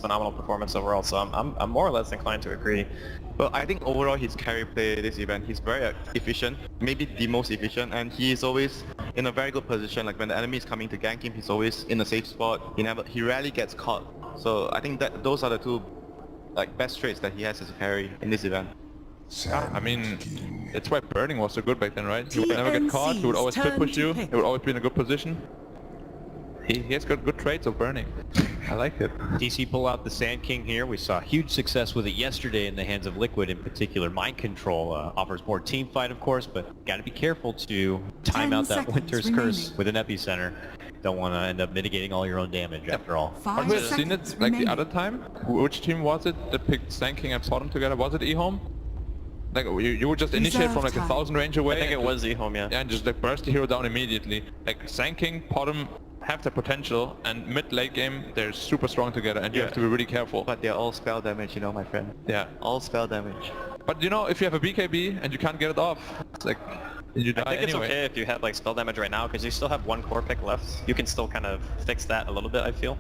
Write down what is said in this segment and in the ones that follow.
phenomenal performance overall. So I'm more or less inclined to agree. Well, I think overall his carry play this event, he's very efficient, maybe the most efficient, and he is always in a very good position. Like when the enemy is coming to gank him, he's always in a safe spot. He rarely gets caught. So I think that those are the two best traits that he has as a carry in this event. I mean, that's why burning was so good back then, right? He would never get caught, he would always split push you, he would always be in a good position. He has got good traits of burning. I like it. DC pull out the Sand King here. We saw huge success with it yesterday in the hands of Liquid in particular. Mind Control offers more team fight, of course, but got to be careful to time out that Winter's Curse with an epicenter. Don't want to end up mitigating all your own damage after all. Have we seen it like the other time? Which team was it that picked Sand King and Bottom together? Was it eHome? Like you would just initiate from like 1,000 range away. I think it was eHome, yeah. Yeah, and just like burst the hero down immediately. Like Sand King, Bottom have the potential, and mid late game they're super strong together, and you have to be really careful. But they're all spell damage, you know, my friend. Yeah. All spell damage. But you know, if you have a BKB and you can't get it off, it's like you die I think anyway. it's okay if you have like spell damage right now, because you still have one core pick left. You can still kind of fix that a little bit, I feel.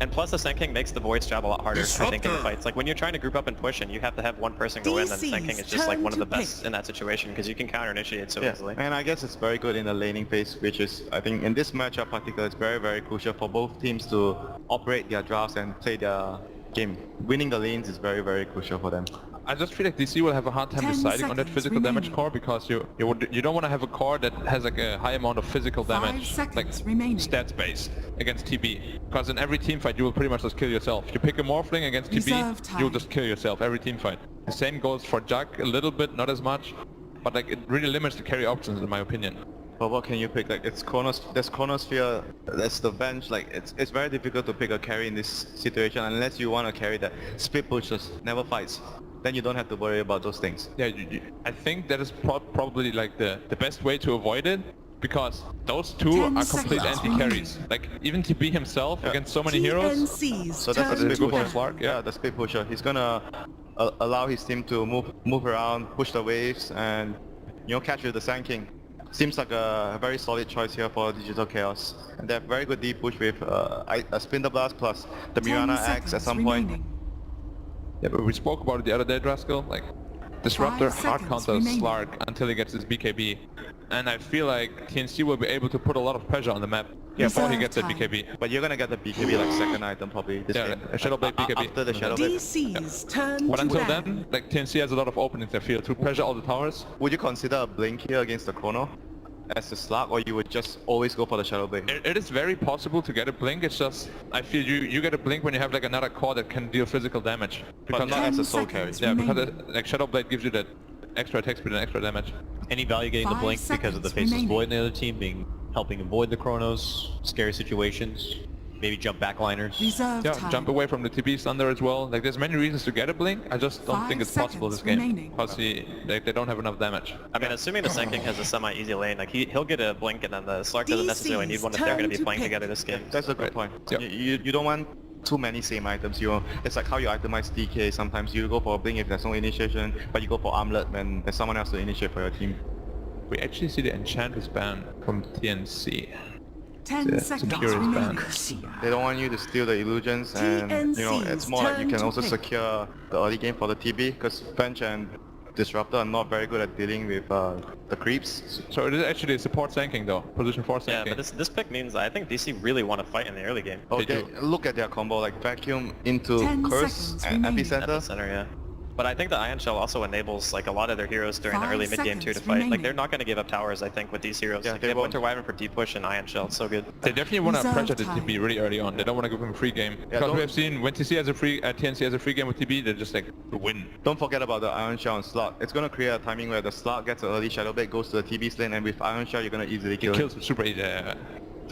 And plus the Sand King makes the Void's job a lot harder, I think, in the fights. Like when you're trying to group up and push and you have to have one person go in, then Sand King is just like one of the best in that situation, because you can counter initiate so easily. And I guess it's very good in the laning phase, which is, I think in this matchup particular, it's very, very crucial for both teams to operate their drafts and play their game. Winning the lanes is very, very crucial for them. I just feel like DC will have a hard time deciding on that physical damage core, because you don't want to have a core that has like a high amount of physical damage, like stats based against TB. Because in every team fight you will pretty much just kill yourself. You pick a Morphling against TB, you'll just kill yourself every team fight. The same goes for Jug a little bit, not as much, but like it really limits the carry options in my opinion. But what can you pick? Like there's Chronosphere, there's the bench. Like it's very difficult to pick a carry in this situation unless you want to carry that split pushes, never fights. Then you don't have to worry about those things. Yeah, I think that is probably like the best way to avoid it, because those two are complete anti-carries. Like even TB himself against so many heroes. So that's the split pusher. Slark, yeah, the split pusher. He's gonna allow his team to move around, push the waves, and catch with the Sand King. Seems like a very solid choice here for Digital Chaos. And they have very good deep push with a Splinter Blast plus the Mirana Axe at some point. Yeah, but we spoke about it the other day, Draskell. Like, Disruptor hard counters Slark until he gets his BKB. And I feel like TNC will be able to put a lot of pressure on the map before he gets the BKB. But you're gonna get the BKB like second item probably this game. A Shadowblade BKB. After the Shadowblade. But until then, like TNC has a lot of openings in the field to pressure all the towers. Would you consider a Blink here against the Chrono as a slug, or you would just always go for the Shadowblade? It is very possible to get a Blink. It's just, I feel you get a Blink when you have like another core that can deal physical damage. But not as a soul carry. Yeah, because like Shadowblade gives you that extra attack speed and extra damage. Any value getting the blink because of the Faceless Void in the other team helping avoid the Chronos, scary situations, maybe jump backliners. Jump away from the TB Thunder as well. Like there's many reasons to get a blink. I just don't think it's possible this game because they don't have enough damage. I mean, assuming the Sand King has a semi-easy lane, like he'll get a blink and then the Slark doesn't necessarily need one if they're going to be playing together this game. That's a good point. Yep. You don't want too many same items. It's like how you itemize DK. Sometimes you go for a blink if there's no initiation, but you go for armlet when there's someone else to initiate for your team. We actually see the Enchantress ban from TNC. 10 seconds remaining. They don't want you to steal the illusions, and it's more like you can also secure the early game for the TB, because Bench and Disruptor are not very good at dealing with the creeps. So it is actually a support Sand King though, position 4 Sand King. Yeah, but this pick means I think DC really want to fight in the early game. Okay, look at their combo, like Vacuum into Curse and Epicenter. Yeah. But I think the Ion Shell also enables like a lot of their heroes during the early mid game too to fight. Like they're not going to give up towers, I think, with these heroes. Yeah, like, they have Winter Wyvern for deep push and Ion Shell. It's so good. They definitely want to pressure the TB really early on. They don't want to give him a free game. Yeah, because we have seen when TNC has a free game with TB, they're just like win. Don't forget about the Ion Shell and Slot. It's going to create a timing where the Slot gets an early Shadowblade, goes to the TB lane, and with Ion Shell you're going to easily kill him. Kills super easy.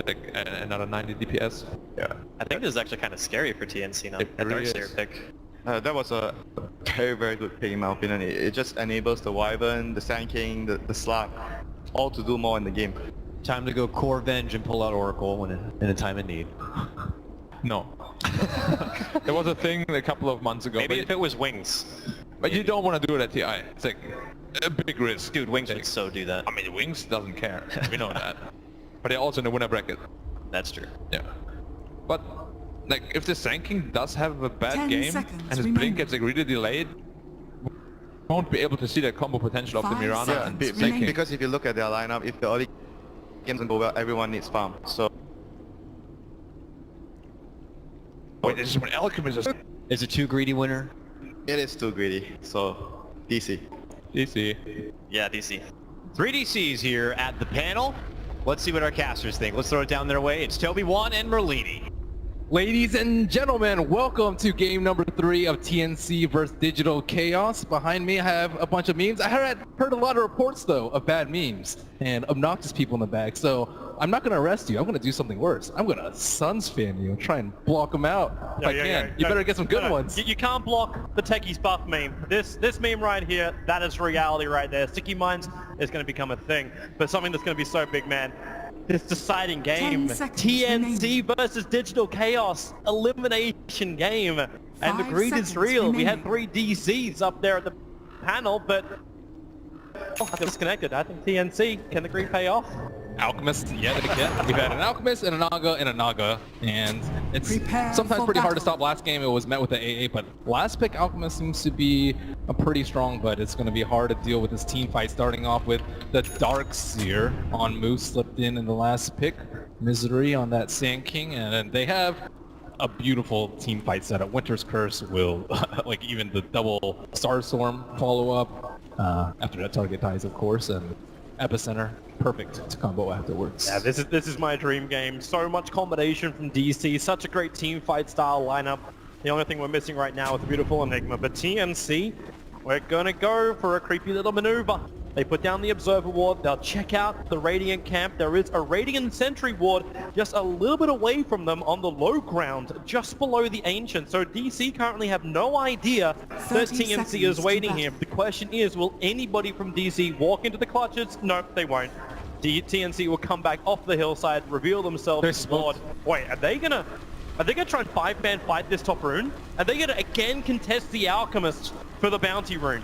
Like another 90 DPS. Yeah. I think this is actually kind of scary for TNC now. That really Darkseer pick. That was a very, very good pick in my opinion. It just enables the Wyvern, the Sand King, the Slug, all to do more in the game. Time to go core Venge and pull out Oracle in a time of need. No. There was a thing a couple of months ago. Maybe if it was Wings. But you don't want to do it at TI. It's like a big risk. Dude, Wings would so do that. I mean, Wings doesn't care. We know that. But they're also in the winner bracket. That's true. Yeah. But like if the Sand King does have a bad 10 game seconds and his remaining. blink gets like really delayed, won't be able to see that combo potential of the 5 Mirana seconds and remaining. Sand King. Because if you look at their lineup, if the early game doesn't go well, everyone needs farm. So Wait, this is when Alchemist is Is it too greedy, winner? it is too greedy. So DC. easy. Yeah, DC. 3 DCs here at the panel. Let's see what our casters think. Let's throw it down their way. It's Toby Wan and Merlini. Ladies and gentlemen, welcome to game number 3 of TNC versus Digital Chaos. Behind me I have a bunch of memes. I heard a lot of reports though of bad memes and obnoxious people in the back. So I'm not gonna arrest you. I'm gonna do something worse. I'm gonna Suns fan you and try and block them out if I can. You better get some good ones. You can't block the Techies buff meme. This meme right here, that is reality right there. Sticky Minds is going to become a thing, but something that's going to be so big, man. This deciding game, 10 seconds TNC versus Digital Chaos, elimination game, and the 5 greed is seconds real. We had remaining. 3 DCs up there at the panel, but disconnected. I think TNC, can the greed pay off? Alchemist, yet again. We've had an Alchemist and a Naga, and it's Prepare sometimes for pretty hard to battle. stop. Last game it was met with the AA, but last pick Alchemist seems to be a pretty strong, but it's going to be hard to deal with this team fight, starting off with the Darkseer on Moose slipped in the last pick, Misery on that Sand King, and then they have a beautiful team fight setup. Winter's Curse will, like even the double Starstorm follow up after that target dies, of course, and Epicenter, perfect to combo afterwards. Yeah, this is my dream game. So much combination from DC, such a great team fight style lineup. The only thing we're missing right now is the beautiful Enigma, but TNC, we're gonna go for a creepy little maneuver. They put down the Observer Ward, they'll check out the Radiant camp. There is a Radiant Sentry Ward just a little bit away from them on the low ground, just below the Ancient. So DC currently have no idea that 30 TNC seconds is to waiting battle. here. The question is, will anybody from DC walk into the clutches? No, they won't. TNC will come back off the hillside, reveal themselves as Lord. Wait, are they gonna try and 5-man fight this top rune? Are they gonna again contest the Alchemist for the bounty rune?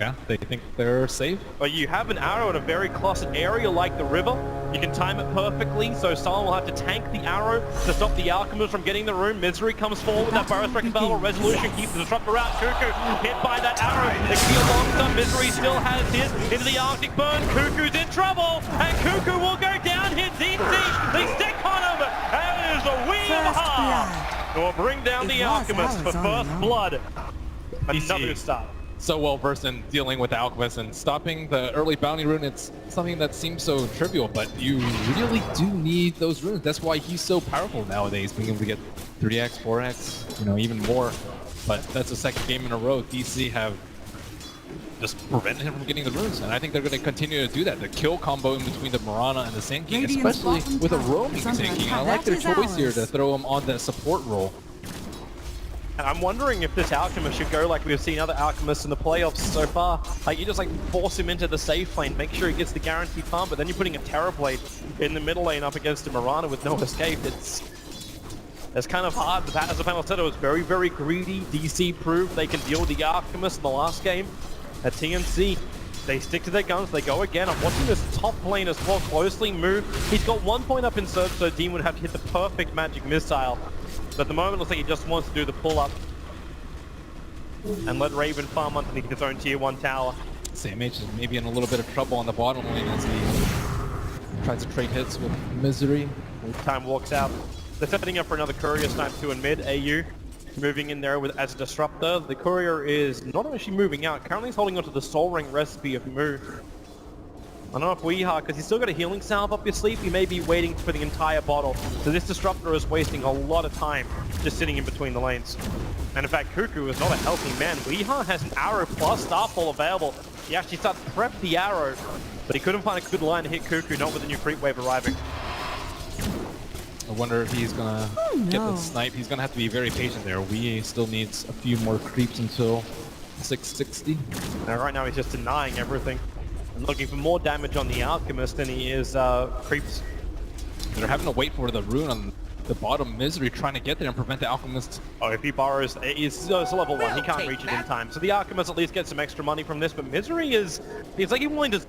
Yeah, they think they're safe. But you have an arrow in a very clustered area like the river. You can time it perfectly, so someone will have to tank the arrow to stop the Alchemist from getting the rune. Misery comes forward with that Burst Wrecking Bell. Resolution keeps the Disruptor out. Cuckoo hit by that arrow. The Keel Monster. Misery still has his into the Arctic Burn. Cuckoo's in trouble, and Cuckoo will go down here. DC, they stick on him. And it is a wee of First heart. Will bring down It the was Alchemist for Arizona. first blood. Another good start. So well versed in dealing with the Alchemist and stopping the early bounty rune. It's something that seems so trivial, but you really do need those runes. That's why he's so powerful nowadays, being able to get 3x, 4x, you know, even more. But that's the second game in a row DC have just prevented him from getting the runes, and I think they're going to continue to do that. The kill combo in between the Mirana and the Sand King, Radiant's especially bottom with a tower roaming is under Sand King. I attack. like their That is choice here to ours. throw him on the support role. And I'm wondering if this Alchemist should go like we've seen other Alchemists in the playoffs so far. Like, you just like force him into the safe lane, make sure he gets the guaranteed farm, but then you're putting a Terrorblade in the middle lane up against a Mirana with no escape. It's kind of hard. As the panel said, it was very, very greedy. DC proved they can deal with the Alchemist in the last game. At TNC, they stick to their guns, they go again. I'm watching this top lane as well closely move. He's got 1 point up in Surge, so Dean would have to hit the perfect magic missile. But at the moment, it looks like he just wants to do the pull-up and let Raven farm underneath his own tier 1 tower. Sam H is maybe in a little bit of trouble on the bottom lane as he tries to trade hits with Misery. Time walks out. They're setting up for another Courier Snipe 2 in mid. AU moving in there with as a disruptor. The Courier is not actually moving out. Currently he's holding onto the Soul Ring recipe of Moo. I don't know if Weeha, because he's still got a healing salve up your sleeve, he may be waiting for the entire bottle. So this Disruptor is wasting a lot of time just sitting in between the lanes. And in fact, Cuckoo is not a healthy man. Weeha has an arrow plus Starfall available. He actually started to prep the arrow, but he couldn't find a good line to hit Cuckoo, not with the new creep wave arriving. I wonder if he's gonna get the snipe. He's gonna have to be very patient there. We still needs a few more creeps until 660. Now right now he's just denying everything and looking for more damage on the Alchemist than he is creeps. They're having to wait for the rune on the bottom. Misery trying to get there and prevent the Alchemist. Oh, if he borrows, it's level 1, he can't reach it in time. So the Alchemist at least gets some extra money from this, but Misery he's like even willing to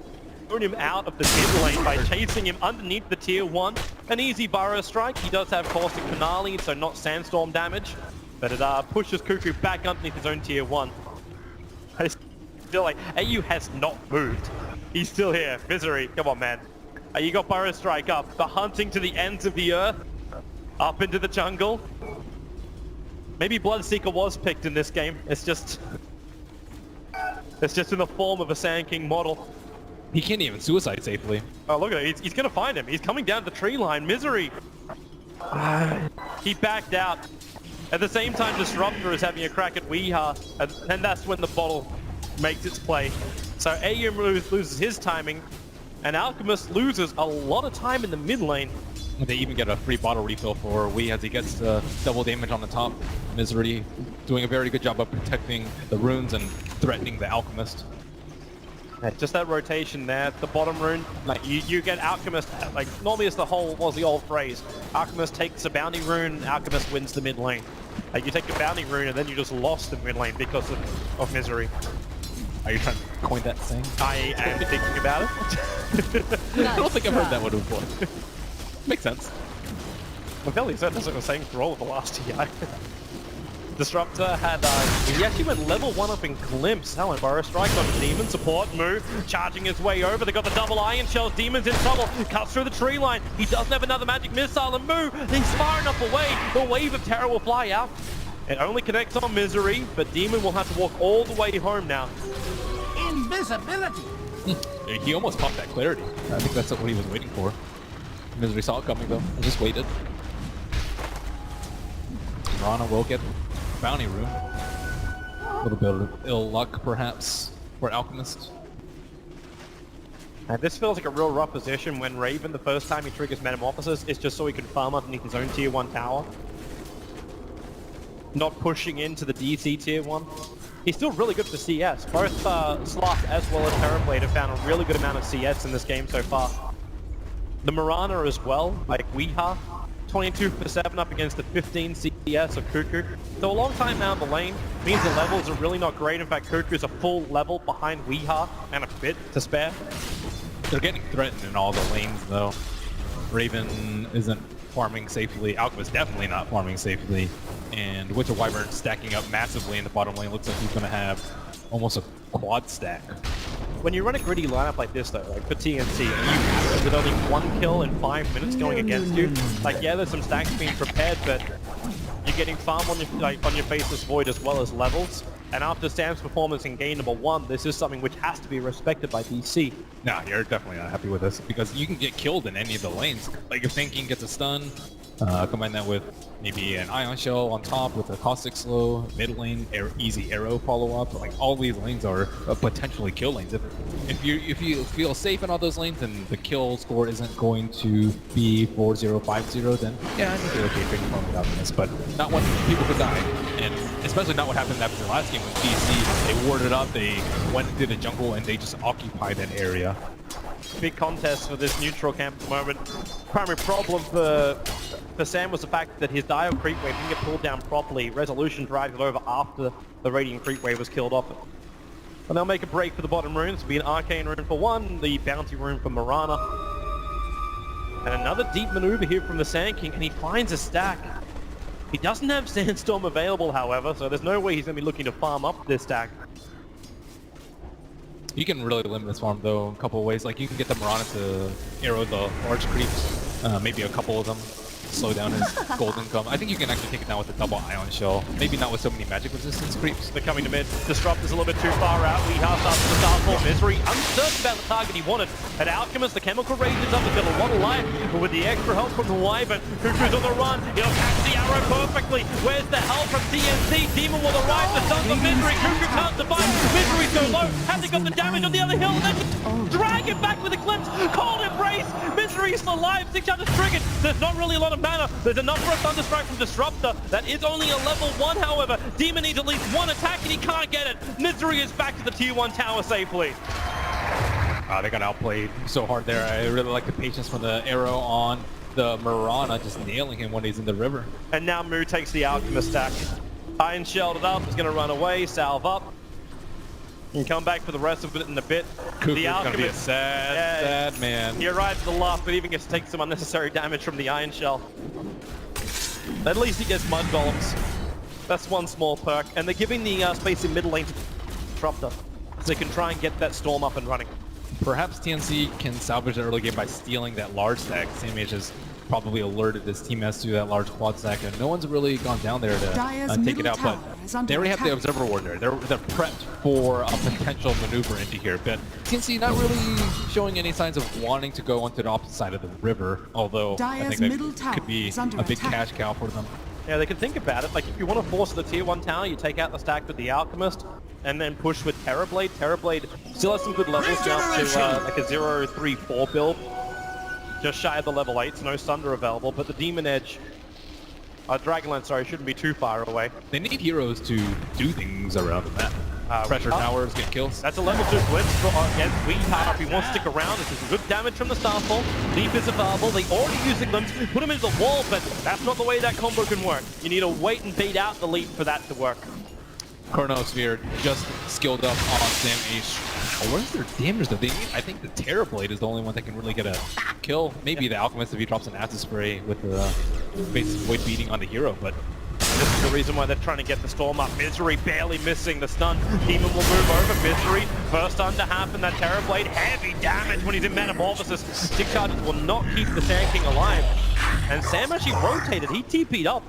zone him out of the mid lane by chasing him underneath the tier 1. an easy Burrow strike. He does have Caustic Finale, so not Sandstorm damage, but it pushes Cuckoo back underneath his own tier 1. I just feel like AU has not moved. He's still here. Misery, come on, man. You got Burrow strike up, the hunting to the ends of the earth, up into the jungle. Maybe Bloodseeker was picked in this game. It's just in the form of a Sand King model. He can't even suicide safely. Oh, look at it. He's going to find him. He's coming down the tree line. Misery. He backed out. At the same time, Disruptor is having a crack at Weeha, and that's when the bottle makes its play. So AU loses his timing, and Alchemist loses a lot of time in the mid lane. They even get a free bottle refill for Wee as he gets double damage on the top. Misery doing a very good job of protecting the runes and threatening the Alchemist. Yeah, just that rotation there, the bottom rune, like you get Alchemist, like normally it's the old phrase, Alchemist takes a bounty rune, Alchemist wins the mid lane. Like you take a bounty rune and then you just lost the mid lane because of Misery. Are you trying to coin that saying? I am thinking about it. I don't think I've heard that one before. Makes sense. Mavelli said that's what I was saying for all of the last TI. Disruptor had, he actually went level 1 up in Glimpse. That went Burrow Strike on Demon. Support, Moo, charging his way over. They got the double Iron Shells. Demon's in trouble. Cuts through the tree line. He doesn't have another magic missile. And Moo, he's far enough away. The Wave of Terror will fly out. It only connects on Misery, but Demon will have to walk all the way home now. Invisibility. He almost popped that clarity. I think that's what he was waiting for. Misery saw it coming though. I just waited. Rana will get bounty room. A little bit of ill luck perhaps for Alchemist. And this feels like a real rough position when Raven, the first time he triggers Metamorphosis, is just so he can farm underneath his own tier 1 tower. Not pushing into the DC tier 1. He's still really good for CS. Both Sloth as well as Terrorblade have found a really good amount of CS in this game so far. The Mirana as well, like Weeha, 22 for 7 up against the 15 CS of Cuckoo. So a long time down the lane means the levels are really not great. In fact, Cuckoo is a full level behind Weeha and a bit to spare. They're getting threatened in all the lanes though. Raven isn't farming safely. Alchemist definitely not farming safely. And Winter Wyvern stacking up massively in the bottom lane. Looks like he's going to have almost a quad stack. When you run a gritty lineup like this though, like for TNC, and you have it with only 1 kill in 5 minutes going against you, like yeah, there's some stacks being prepared, but you're getting farm on your Faceless Void as well as levels. And after Sam's performance in game number 1, this is something which has to be respected by DC. Nah, you're definitely not happy with this because you can get killed in any of the lanes. Like if Thinking gets a stun, combine that with maybe an Ion Shell on top with a Caustic Slow, mid lane, easy arrow follow-up. Like all these lanes are potentially kill lanes. If you feel safe in all those lanes and the kill score isn't going to be 4-0-5-0, then yeah, I think you're okay taking farm without this. But not when people could die, and especially not what happened after the last game with DC. They warded up, they went into the jungle, and they just occupied an area. Big contest for this neutral camp at the moment. Primary problem for Sam was the fact that his Dial Creep Wave didn't get pulled down properly. Resolution dragged it over after the Radiant Creep Wave was killed off. And they'll make a break for the bottom runes. It'll be an Arcane rune for 1, the Bounty rune for Mirana. And another deep maneuver here from the Sand King, and he finds a stack. He doesn't have Sandstorm available, however, so there's no way he's going to be looking to farm up this stack. You can really limit this farm though in a couple of ways. Like you can get the Mirana to arrow the large creeps, maybe a couple of them, slow down his gold income. I think you can actually take it down with a double Ion Shell. Maybe not with so many magic resistance creeps. They're coming to mid. Disrupt is a little bit too far out. We have started to start for Misery. Uncertain about the target he wanted. At Alchemist, the Chemical Rage is up. He's got a lot of life. But with the extra help from the Wyvern, Cuckoo's on the run. He'll catch the arrow perfectly. Where's the help from TNC? Demon will arrive. The sons of Misery. Cuckoo can't survive. Misery's so low. Hasn't got the damage on the other hill. And then just drag it back with Eclipse. Cold Embrace. Misery's alive. 6 shots triggered. There's not really a lot of mana. There's enough for a Thunder Strike from Disruptor. That is only a level 1, however. Demon needs at least 1 attack and he can't get it. Misery is back to the tier 1 tower safely. They got outplayed so hard there. I really like the patience from the arrow on the Mirana, just nailing him when he's in the river. And now Moo takes the Alchemist stack. Iron Shelled it up, is going to run away, salve up. And come back for the rest of it in a bit. Cooper's gonna be a sad man. He arrived at the last, but even gets to take some unnecessary damage from the Iron Shell. At least he gets Mud Golems. That's one small perk. And they're giving the space in mid lane to Disruptor, so they can try and get that Storm up and running. Perhaps TNC can salvage the early game by stealing that large stack. Samh has probably alerted his team as to that large quad stack, and no one's really gone down there to take it out, but they already have the Observer Ward there. They're prepped for a potential maneuver into here, but TNC not really showing any signs of wanting to go onto the opposite side of the river, although I think that could be a big cash cow for them. Yeah, they can think about it. Like, if you want to force the tier 1 tower, you take out the stack with the Alchemist, and then push with Terrorblade. Terrorblade still has some good levels down to like a 0-3-4 build. Just shy of the level 8, so no Sunder available, but the Demon Edge, Dragonlance, sorry, shouldn't be too far away. They need heroes to do things around the map. Pressure towers, get kills. That's a level 2 blitz against Weehar. If he wants to stick around, this is good damage from the Starfall. Leap is available. They already use the glimpse, put him into the wall, but that's not the way that combo can work. You need to wait and bait out the leap for that to work. Chronosphere just skilled up on Samh. Where's their damage though? I think the Terrorblade is the only one that can really get a kill. Maybe the Alchemist if he drops an acid spray with the base void beating on the hero, but this is the reason why they're trying to get the Storm up. Misery barely missing the stun. Demon will move over. Misery, first stun to happen. That Terrorblade, heavy damage when he's in Metamorphosis. Stick charges will not keep the Sand King alive. And Sam actually rotated. He TP'd up.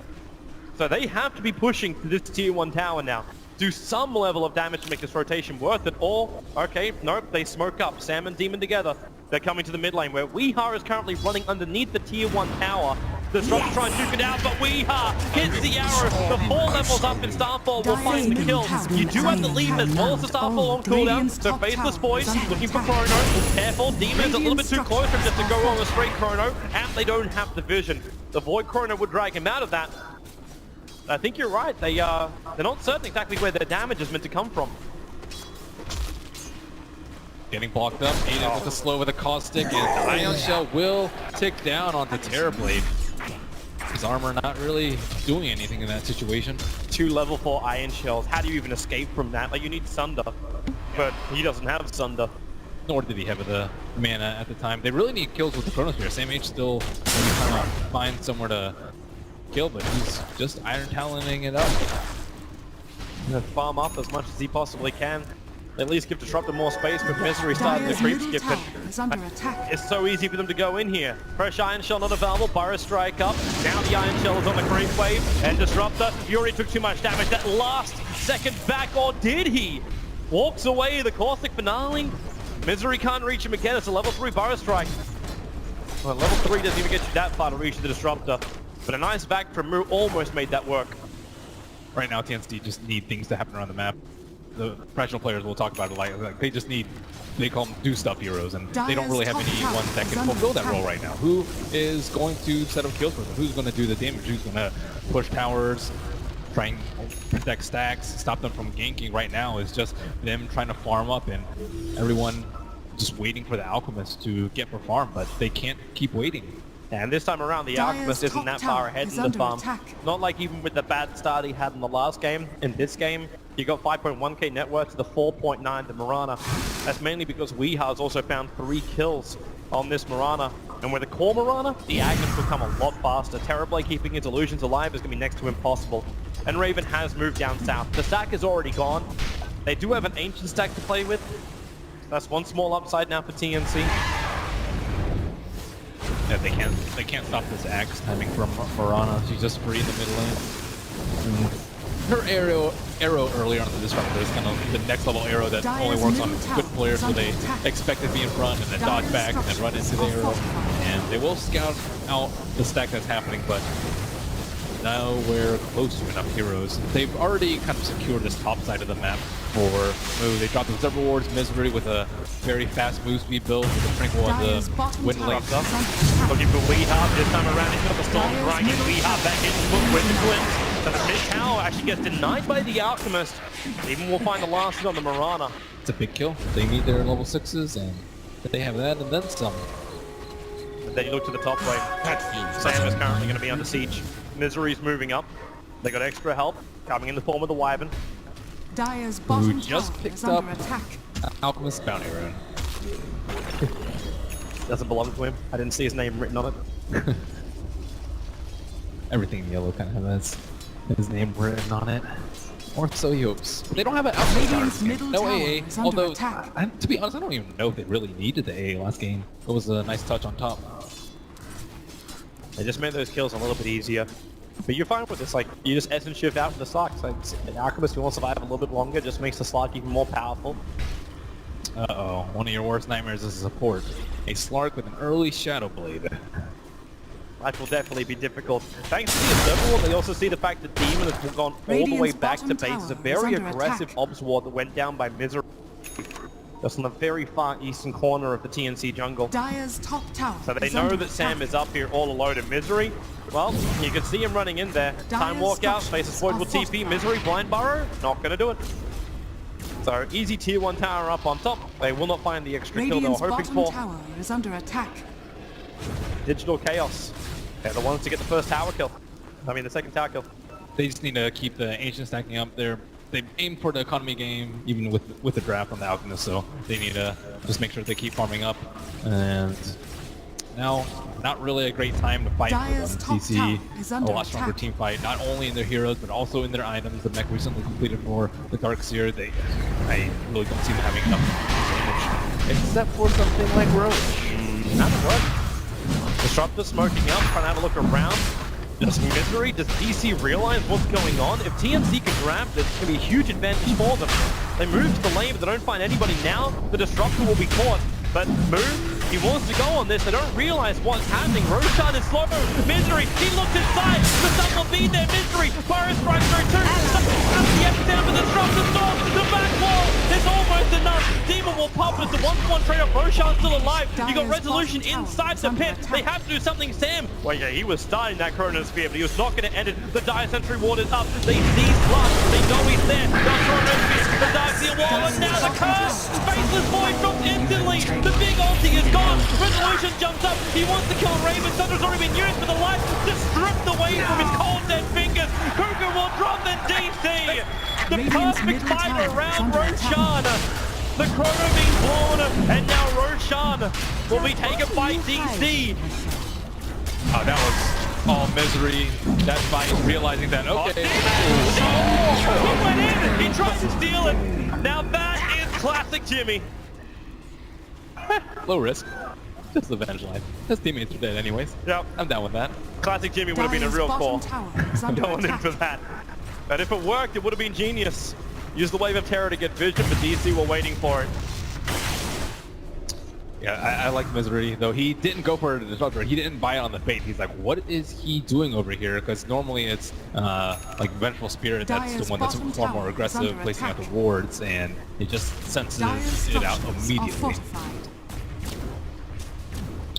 So they have to be pushing to this tier 1 tower now. Do some level of damage to make this rotation worth it, or, okay, nope, they smoke up. Sam and Demon together. They're coming to the mid lane, where Weehar is currently running underneath the tier 1 tower. Disruptor trying to duke it out, but Weehar hits the arrow. The 4 levels up in Starfall will find the kill. You do have the leap as well as the Starfall on cooldown, so Faithless Boys looking for Chrono. Careful, Demon's a little bit too close for him just to go on a straight Chrono, and they don't have the vision. The Void Chrono would drag him out of that. I think you're right. They're not certain exactly where their damage is meant to come from. Getting blocked up, Aiden with the slow with a caustic, and the Ion Shell will tick down onto Terrorblade. His armor not really doing anything in that situation. 2 level 4 Iron Shells. How do you even escape from that? Like, you need Sunder, but he doesn't have Sunder. Nor did he have the mana at the time. They really need kills with the Chronosphere. Samh still trying to find somewhere to kill, but he's just Iron Taloning it up. Gonna farm up as much as he possibly can. At least give Disruptor more space, but Misery starting to creep skip it. It's so easy for them to go in here. Fresh Iron Shell not available, Burrow Strike up. Now the Iron Shell is on the creep wave, and Disruptor, he already took too much damage. That last second back, or did he? Walks away, the Caustic Finale. Misery can't reach him again, it's a level 3 Burrow Strike. Well, level 3 doesn't even get you that far to reach the Disruptor. But a nice back from Moo almost made that work. Right now, TNC just need things to happen around the map. The professional players will talk about it like they just need, they call them do stuff heroes, and they don't really have anyone that can fulfill that role right now. Who is going to set up kills for them? Who's going to do the damage? Who's going to push towers, try and protect stacks, stop them from ganking? Right now is just them trying to farm up and everyone just waiting for the Alchemist to get for farm, but they can't keep waiting. And this time around, the Alchemist isn't that far ahead in the farm. Not like even with the bad start he had in the last game. In this game, you got 5.1k net worth to the 4.9 to Mirana. That's mainly because Weehar's also found 3 kills on this Mirana. And with the core Mirana, the Agnes will come a lot faster. Terrorblade keeping his illusions alive is going to be next to impossible. And Raven has moved down south. The stack is already gone. They do have an Ancient stack to play with. That's one small upside now for TNC. Yeah, they can't stop this axe timing from Mirana. She's just free in the middle lane. Her arrow earlier on the Disruptor is kind of the next level arrow that only works on good players, so they expect to be in front and then dodge back and then run into the arrow. And they will scout out the stack that's happening, but nowhere close to enough heroes. They've already kind of secured this top side of the map for Moo. They dropped the Observer Wards, Misery with a very fast move speed build with the Tranquil on the wind lane. Looking for Weehar this time around. He's got the Storm trying to get Weehar back in with the glimpse. So the mid tower actually gets denied by the Alchemist. Even will find the last hit on the Mirana. It's a big kill. They need their level 6s, and they have that and then some. And then you look to the top lane. Sam is currently going to be under siege. Misery's moving up. They got extra help coming in the form of the Wyvern. Dire's who bottom just tower picked is up under attack. Alchemist Bounty Rune. Doesn't belong to him. I didn't see his name written on it. Everything in yellow kind of has his name written on it. Or so he hopes. But they don't have an Alchemist Radiant's Bounty middle Rune. No tower AA. is under Although, attack. to be honest, I don't even know if they really needed the AA last game. It was a nice touch on top. They just made those kills a little bit easier. But you're fine with this, like, you just essence shift out with the Slark. Like, an Alchemist who will survive a little bit longer just makes the Slark even more powerful. Uh-oh, one of your worst nightmares is a support. A Slark with an early Shadow Blade. That will definitely be difficult. Thanks to the Observer Ward, they also see the fact that Demon has gone all the way Radiant's back to bottom base. It's a tower very is under aggressive attack. Obs Ward that went down by Misery. Just on the very far eastern corner of the TNC jungle. Dire's top tower So they is know under that Sam attack. is up here all alone in Misery. Well, you can see him running in there. Time Dire's walk out, faces structures void will are TP, fortified. Misery, blind burrow, not gonna do it. So easy tier 1 tower up on top. They will not find the extra kill they were Radiant's hoping bottom for. tower is under attack. Digital Chaos. They're the ones to get the first tower kill. I mean the second tower kill. They just need to keep the Ancient stacking up. They aim for the economy game, even with the draft on the Alchemist, so they need to just make sure they keep farming up. And now, not really a great time to fight Dire's for them. top TC, tower is a under lot stronger attack. team fight, not only in their heroes, but also in their items. The mech recently completed for the Darkseer. I really don't see them having enough damage, except for something like Roach. Not a work. Disruptor smoking up, trying to have a look around. Does Misery, does DC realize what's going on? If TNC can grab this, it's going to be a huge advantage for them. They move to the lane, but they don't find anybody now. The Disruptor will be caught. But move, he wants to go on this. They don't realize what's happening. Roshan is slow. Misery, he looks inside. The sun will be there. Misery, fire strike through two. The epicenter of the Disruptor storm. The back wall is almost enough. Demon will pop. It's a 1-1 trade-off. Roshan's still alive. You got Dire's Resolution bottom tower inside is the under pit. They attack. have to do something, Sam. Well, yeah, he was starting that Chronosphere, but he was not going to end it. The Dire Sentry Ward is up. They see Slug. They know he's there. The Chronosphere, the Darkseer Wall, and now the curse. Faceless Void drops instantly. The big ulti is gone. Resolution jumps up. He wants to kill Raven. Thunder's already been used, but the light just stripped away from his cold dead fingers. Kuka will drop the DC. The Radiant's perfect middle time tower is around under attack. Roshan. The Chrono being blown, and now Roshan will be taken by DC. Oh, that was all Misery. That fight, realizing that, okay. He went in. He tried to steal it. Now that is classic Jimmy. Low risk. Just avenge life. His teammates are dead anyways. Yep. I'm down with that. Classic Jimmy would have been a Dire's real bottom call. tower is under Going in attack. for that. But if it worked, it would have been genius. Use the Wave of Terror to get vision, but DC were waiting for it. Yeah, I like Misery, though he didn't go for the Disruptor. He didn't buy it on the bait. He's like, what is he doing over here? Because normally it's like Vengeful Spirit, that's Dire's the one that's bottom far more tower is aggressive, under placing out attack. the wards, and it just senses Dire's it out structures are immediately. fortified.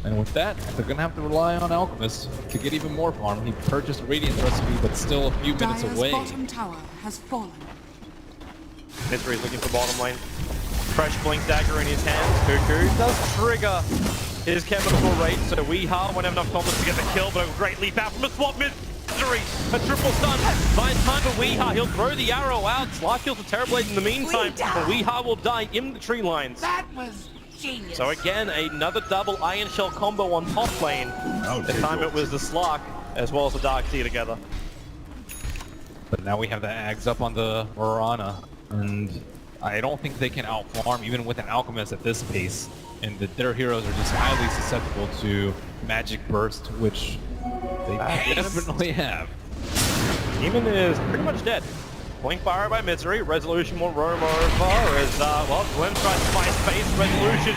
And with that, they're going to have to rely on Alchemist to get even more farm. He purchased a Radiant recipe, but still a few minutes Dire's away. bottom tower has fallen. Misery's looking for bottom lane. Fresh Blink Dagger in his hand. Cuckoo does trigger his chemical rate, so Weeha won't have enough confidence to get the kill, but a great leap out from a swap. Misery, a triple stun. Finds time for Weeha. He'll throw the arrow out. Slark kills the Terrorblade in the meantime, but Weeha will die in the tree lines. That was genius. So again, another double Iron Shell combo on top lane. This time it was the Slark as well as the Darkseer together. But now we have the Ags up on the Morana, and I don't think they can outfarm even with an Alchemist at this pace. And their heroes are just highly susceptible to Magic Burst, which they definitely have. Demon is pretty much dead. Blink Fire by Misery. Resolution will roam over as, well, Glenn tries to find space. Resolution,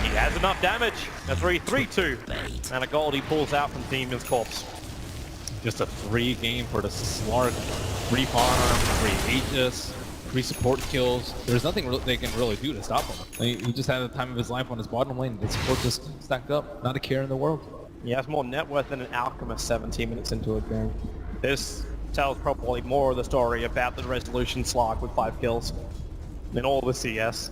he has enough damage. A 3-3-2. And a gold he pulls out from Demon's corpse. Just a free game for the Slark. Free farm, free Aegis, free support kills. There's nothing they can really do to stop him. He just had the time of his life on his bottom lane. The support just stacked up. Not a care in the world. He has more net worth than an Alchemist 17 minutes into a game. This tells probably more of the story about the Resolution Slark with 5 kills than all the CS.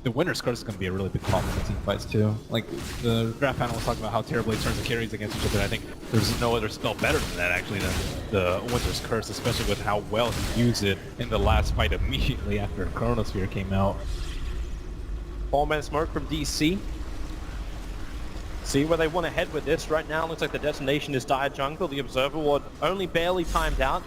the winner's curse is going to be a really big problem in team fights too. Like the draft panel was talking about how terribly turns the carries against each other. I think there's no other spell better than that actually than the winter's curse, especially with how well he used it in the last fight immediately after Chronosphere came out. 4-man smoke from DC. See where they want to head with this. Right now looks like the destination is Dire Jungle. The Observer Ward only barely timed out.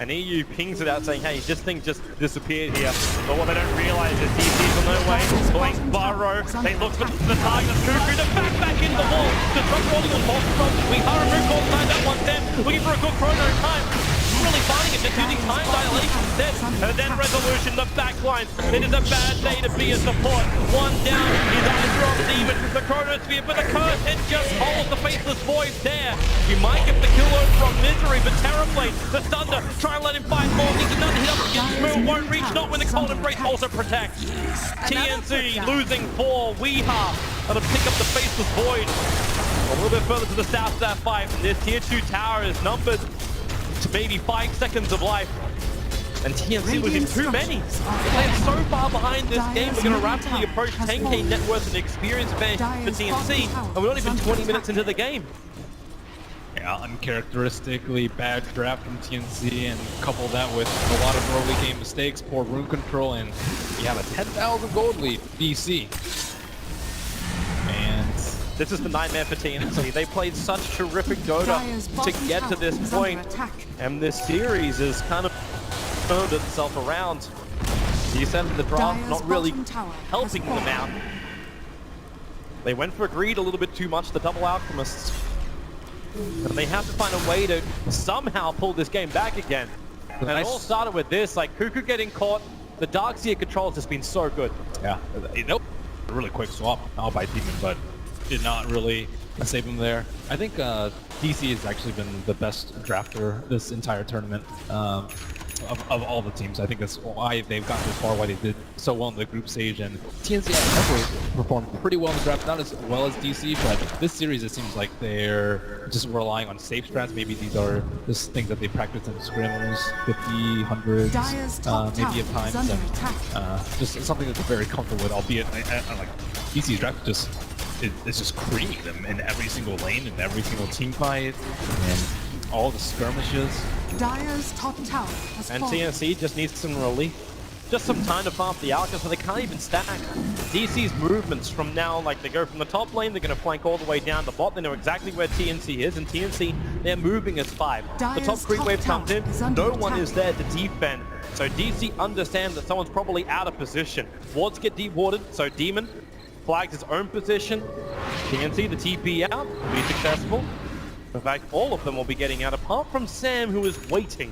And EU pings it out saying, hey, this thing just disappeared here. But what they don't realize is DC's on their way. Going Burrow. They look for the target of Cuckoo. The back into the wall. The truck rolling on both fronts. We are a move call inside that one then. Looking for a good chrono time. Really finding it, just using time dilation instead. And then resolution, the backline. It is a bad day to be a support. One down, his eyes are on Demon. The chronosphere, but the curse, it just holds the faceless void there. You might get the kill over from Misery, but Terrorblade, the Thunder, try and let him fight more. Needs another hit up against Smooth, won't reach, not when the Cold Embrace also protects. TNC losing 4, Weeha, and to pick up the faceless void. A little bit further to the south of that fight, and this tier 2 tower is numbered to maybe 5 seconds of life. And TNC losing too many. They are so far behind this game, we're going to rapidly approach 10k net worth and experience advantage for TNC, and we're not even 20 minutes into the game. Yeah, uncharacteristically bad draft from TNC, and couple that with a lot of early game mistakes, poor rune control, and you have a 10,000 gold lead, DC. And this is the nightmare for TNC. They played such terrific Dota to get to this point, and this series has kind of turned itself around. You said the draft not really helping them out. They went for greed a little bit too much, the double alchemists. And they have to find a way to somehow pull this game back again. And it all started with this, like Cuckoo getting caught. The Darkseer controls has been so good. Yeah, nope. Really quick swap out by Demon, but did not really save him there. I think DC has actually been the best drafter this entire tournament of all the teams. I think that's why they've gotten this far, why they did so well in the group stage. And TNC has performed pretty well in the draft, not as well as DC, but this series it seems like they're just relying on safe strats. Maybe these are just things that they practice in scrims, 50, 100s, maybe at times, and just something that they're very comfortable with, albeit like DC's draft just it's just creaming them in every single lane, in every single team fight, and all the skirmishes. Dire's top tower has And fallen. TNC just needs some relief. Just some time to farm the Alchemist, but they can't even stack. DC's movements from now, like they go from the top lane, they're going to flank all the way down the bot. They know exactly where TNC is, and TNC, they're moving as 5. The top creep wave comes in, no one is there to defend. So DC understands that someone's probably out of position. Wards get dewarded, so Demon flags his own position. TNC, the TP out, will be successful. In fact, all of them will be getting out, apart from Sam, who is waiting.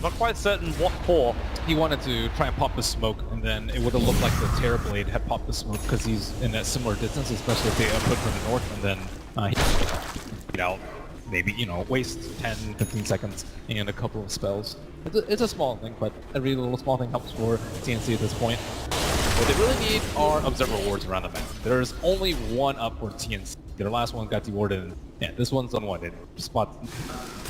Not quite certain what for. He wanted to try and pop the smoke, and then it would have looked like the Terrorblade had popped the smoke because he's in a similar distance, especially if they put from the north, and then he out, maybe, you know, waste 10, 15 seconds and a couple of spells. It's a small thing, but every little small thing helps for TNC at this point. What they really need are Observer Wards around the map. There's only one up for TNC. Their last one got dewarded, and yeah, this one's on what? It spots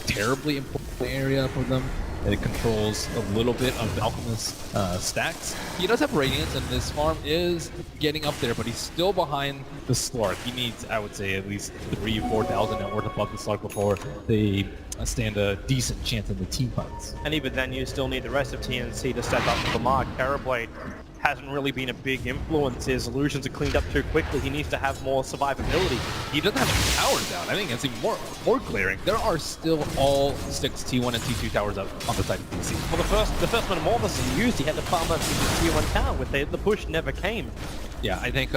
terribly important area for them. It controls a little bit of the Alchemist stacks. He does have Radiance, and this farm is getting up there, but he's still behind the Slark. He needs, I would say, at least 3,000-4,000 net worth above the Slark before they stand a decent chance in the team fights. And even then, you still need the rest of TNC to step up to the mark. Terrorblade hasn't really been a big influence. His illusions are cleaned up too quickly. He needs to have more survivability. He doesn't have the towers down. I think it's even more clearing. There are still all 6 T1 and T2 towers up on the side of DC. Well, the first Metamorphosis he used, he had to farm up to Tier 1 tower. With the push never came. Yeah, I think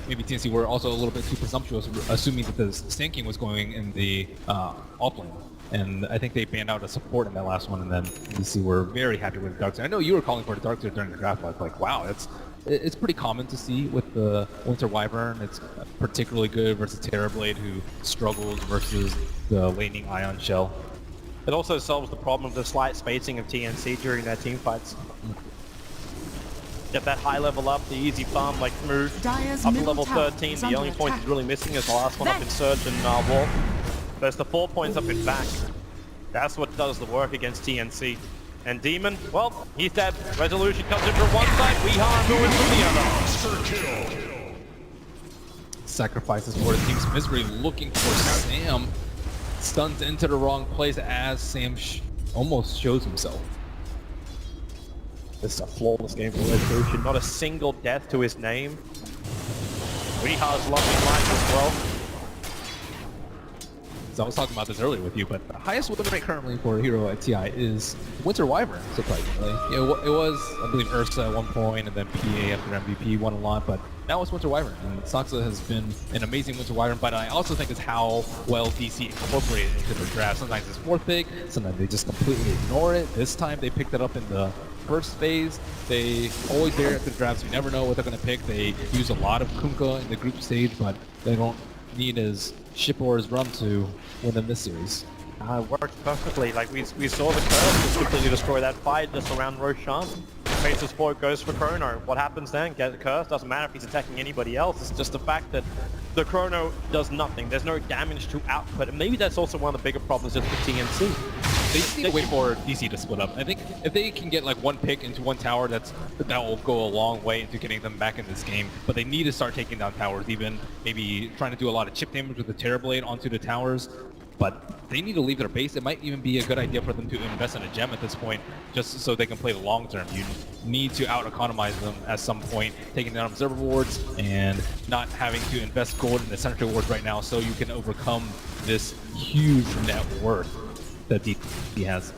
maybe TNC were also a little bit too presumptuous, assuming that the Sand King was going in the offlane. And I think they banned out a support in that last one, and then DC were very happy with the Darkseer. I know you were calling for the Darkseer during the draft, but like, wow, it's pretty common to see with the Winter Wyvern. It's particularly good versus Terrorblade, who struggles versus the laning Ion Shell. It also solves the problem of the slight spacing of TNC during their team fights. Get that high level up, the easy farm like Smooth, up to level 13. The only point he's really missing is the last one up in Surge and Wall. There's the 4 points up in back. That's what does the work against TNC. And Demon, well, he's dead. Resolution comes in from one side, Weeha and Lewin from the other. Sacrifices for the team's Misery, looking for Sam. Stuns into the wrong place as Sam almost shows himself. This is a flawless game for Resolution. Not a single death to his name. Weeha's lovely life as well. So I was talking about this earlier with you, but the highest win rate currently for a hero at TI is Winter Wyvern, surprisingly. It was, I believe, Ursa at one point, and then PA after MVP won a lot, but now it's Winter Wyvern. And Soxa has been an amazing Winter Wyvern, but I also think it's how well DC incorporated into their draft. Sometimes it's fourth pick, sometimes they just completely ignore it. This time they picked it up in the first phase. They always dare at the drafts. You never know what they're going to pick. They use a lot of Kunkka in the group stage, but they don't need as Ship or his Rum to win in this series. It worked perfectly. Like we saw the curve just completely destroy that fight just around Roshan. Face of Sport goes for Chrono. What happens then? Get the curse. Doesn't matter if he's attacking anybody else. It's just the fact that the Chrono does nothing. There's no damage to output. And maybe that's also one of the bigger problems just with TNC. They just need to wait for DC to split up. I think if they can get like one pick into one tower, that will go a long way into getting them back in this game. But they need to start taking down towers, even maybe trying to do a lot of chip damage with the Terror Blade onto the towers. But they need to leave their base. It might even be a good idea for them to invest in a gem at this point, just so they can play the long term. You need to out-economize them at some point, taking down observer wards and not having to invest gold in the sentry wards right now, so you can overcome this huge net worth that DC has.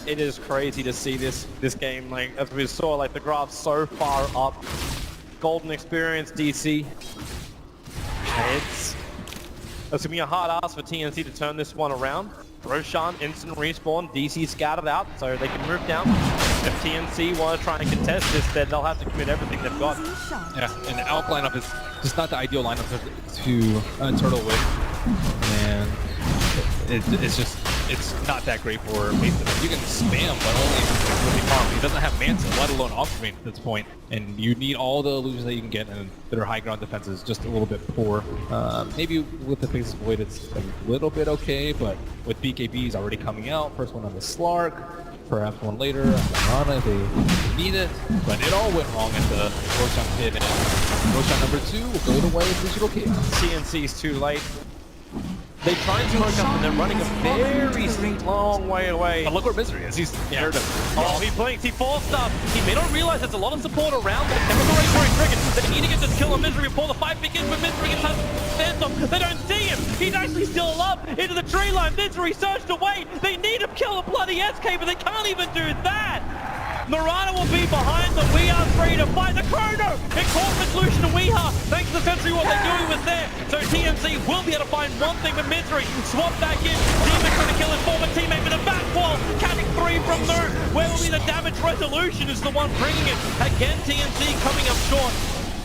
It is crazy to see this game. Like as we saw, like the graph so far up. Golden experience DC. It's gonna be a hard ask for TNC to turn this one around. Roshan instant respawn, DC scouted out, so they can move down. If TNC want to try and contest this, then they'll have to commit everything they've got. Yeah, and the ALK lineup is just not the ideal lineup to turtle with, and it's not that great for base defense. You can spam, but only if it's really powerful. He doesn't have Manta, let alone Octane at this point, and you need all the illusions that you can get, and their high ground defense is just a little bit poor. Maybe with the Faceless Void it's a little bit okay, but with BKBs already coming out, first one on the Slark, perhaps one later on the Rana if they need it, but it all went wrong at the Roshan pit, and Roshan number 2 will go the way of Digital Chaos. TNC's too late. They try and smoke up and they're running a very long way away. But look where Misery is. He's scared of him. Oh, he blinks, he forced up. He may not realize there's a lot of support around, but the chemical race already triggered. They need to get this kill on Misery before the fight begins, but Misery gets Phantom. They don't see him. He's actually still alive into the tree line. Misery surged away. They need to kill the bloody SK, but they can't even do that. Marana will be behind them. We are free to fight the Chrono. It caught Resolution to Weeha. Thanks to the sentry, what they knew he was there. So TNC will be able to find one thing with Misery. Swap back in. Demon trying to kill his former teammate with a back wall. Catching 3 from Moo. Where will be the damage? Resolution is the one bringing it. Again, TNC coming up short.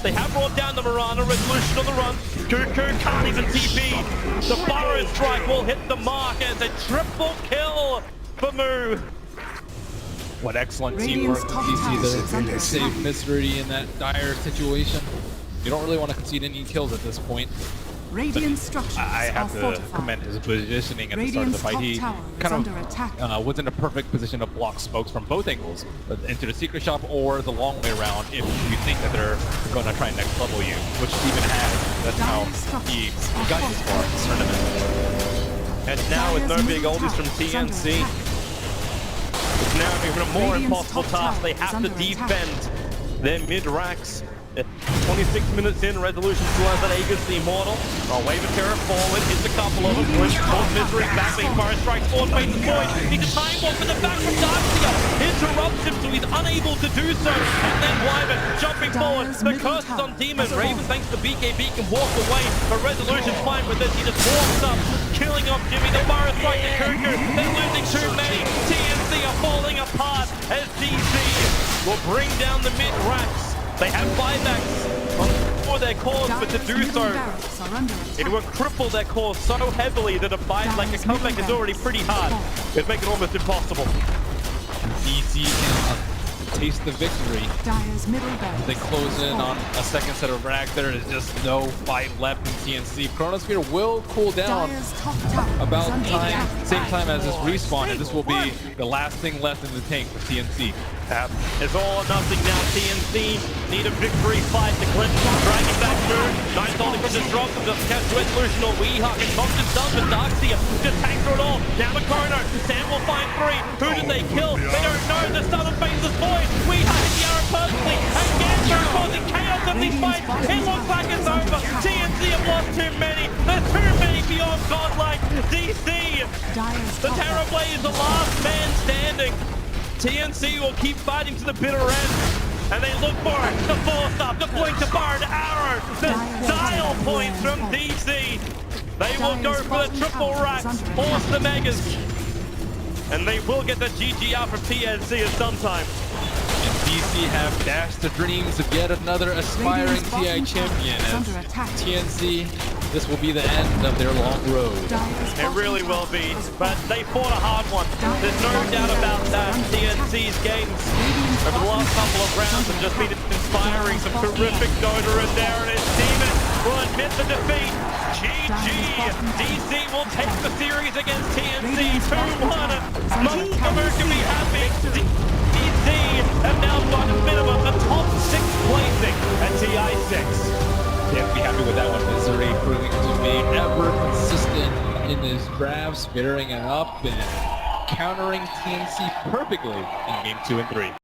They have brought down the Marana. Resolution on the run. Cuckoo can't even TP. The Burrow strike will hit the mark as a triple kill for Moo. What excellent teamwork from DC there to save Misery in that dire situation. You don't really want to concede any kills at this point. Radiant structures I have to commend his positioning at the start of the fight. He kind of was in a perfect position to block smokes from both angles, into the secret shop or the long way around if you think that they're going to try and next level you, which Steven has. That's how he got this far in this tournament. And now with no big oldies from TNC, it's now even a more impossible task. They have to defend their mid-racks. 26 minutes in, Resolution still has that Aegis the Immortal. Oh, Wave of Terror forward, hits a couple of them. Glimpse towards Misery, backbeat, Forest Strike, Spawn, Faces Void. He's a time bomb from the back from Darkseer. Interrupts him, so he's unable to do so. And then Wyvern jumping forward. The curse is on Demon. Raven, thanks to BKB, can walk away. But Resolution's fine with this. He just walks up, killing off Jimmy. The Forest Strike to Cuckoo. They're losing too many. TNC are falling apart as DC will bring down the mid-racks. They have buybacks for their cores, but to do so, it will cripple their cores so heavily that a comeback is already pretty hard. It'd make it almost impossible. DC can taste the victory. Dire's middle barracks. They close in on a second set of rack. There is just no fight left in TNC. Chronosphere will cool down Dire's top tower about is under attack. same time as this respawn, and this will be the last thing left in the tank for TNC. It's all or nothing now. TNC need a victory fight. The Clinton dragging back through. Nice holding from the drop from the catch to Evolution or Weehawk. And Thompson does, but Darkseer just tanks through it all. Now Makono, Sam will find 3. Who did they kill? They don't know. The southern phase is void. Weehawk and Yara personally. And Ganso causing chaos of these fights. It looks like it's over. TNC have lost too many. There's too many beyond godlike. DC. The Terrorblade is the last man standing. TNC will keep fighting to the bitter end. And they look for it. The force up, the blink, the bar, the arrow, the dial points from DC. They will go for the triple racks, force the megas. And they will get the GG out from TNC at some time. And DC have dashed the dreams of yet another aspiring TI champion. As TNC, this will be the end of their long road. It really will be, but they fought a hard one. There's no doubt about that. TNC's games over the last couple of rounds have just been inspiring. Some terrific Dota in there, and his Demon will admit the defeat. GG! DC will take the series against TNC 2-1. Montgomery can be happy. DC have now got a minimum the top 6 placing at TI6. Can't be happy with that one. Missouri proving to be ever consistent in his drafts, varying it up and countering TNC perfectly in game 2 and 3.